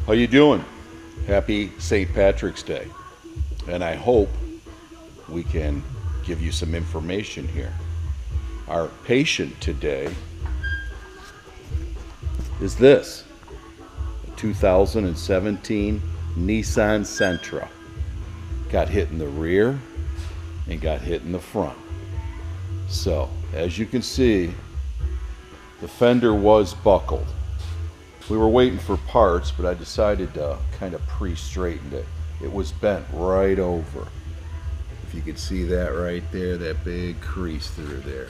How you doing? Happy St. Patrick's Day. And I hope we can give you some information here. Our patient today is this, a 2017 Nissan Sentra. Got hit in the rear and got hit in the front. So, as you can see, the fender was buckled. We were waiting for parts, but I decided to kind of pre-straighten it. It was bent right over. If you could see that right there, that big crease through there.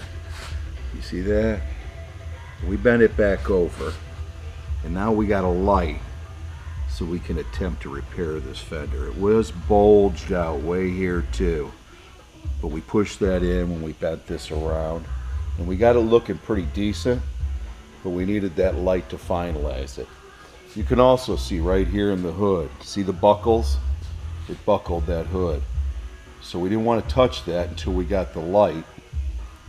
You see that? We bent it back over, and now we got a light so we can attempt to repair this fender. It was bulged out way here too, but we pushed that in when we bent this around, and we got it looking pretty decent, but we needed that light to finalize it. You can also see right here in the hood, see the buckles? It buckled that hood. So we didn't want to touch that until we got the light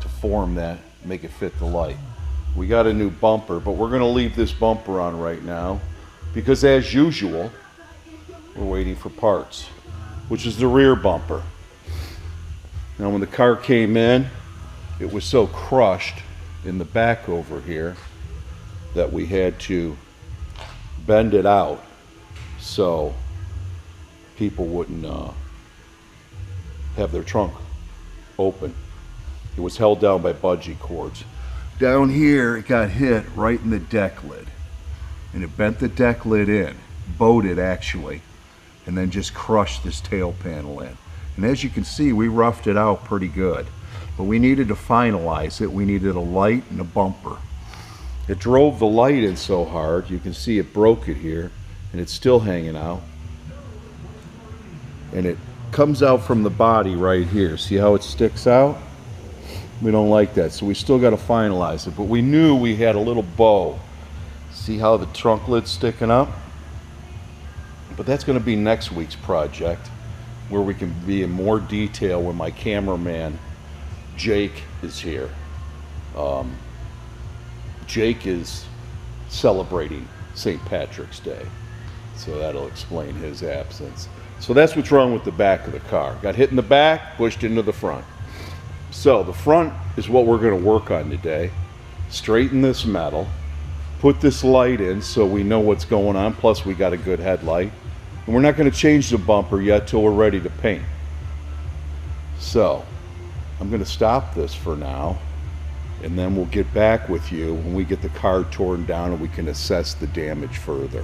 to form that, make it fit the light. We got a new bumper, but we're going to leave this bumper on right now because, as usual, we're waiting for parts, which is the rear bumper. Now when the car came in, it was so crushed in the back over here that we had to bend it out so people wouldn't have their trunk open. It was held down by bungee cords. Down here it got hit right in the deck lid, and it bent the deck lid in, bowed it actually, and then just crushed this tail panel in. And as you can see, we roughed it out pretty good, but we needed to finalize it. We needed a light and a bumper. It drove the light in so hard, you can see it broke it here, and it's still hanging out. And it comes out from the body right here. See how it sticks out? We don't like that, so we still got to finalize it. But we knew we had a little bow. See how the trunk lid's sticking up? But that's going to be next week's project, where we can be in more detail when my cameraman Jake is here. Jake is celebrating St. Patrick's Day, so that'll explain his absence. So that's what's wrong with the back of the car. Got hit in the back, pushed into the front. So the front is what we're going to work on today. Straighten this metal, put this light in so we know what's going on, plus we got a good headlight. And we're not going to change the bumper yet till we're ready to paint. So I'm going to stop this for now, and then we'll get back with you when we get the car torn down and we can assess the damage further.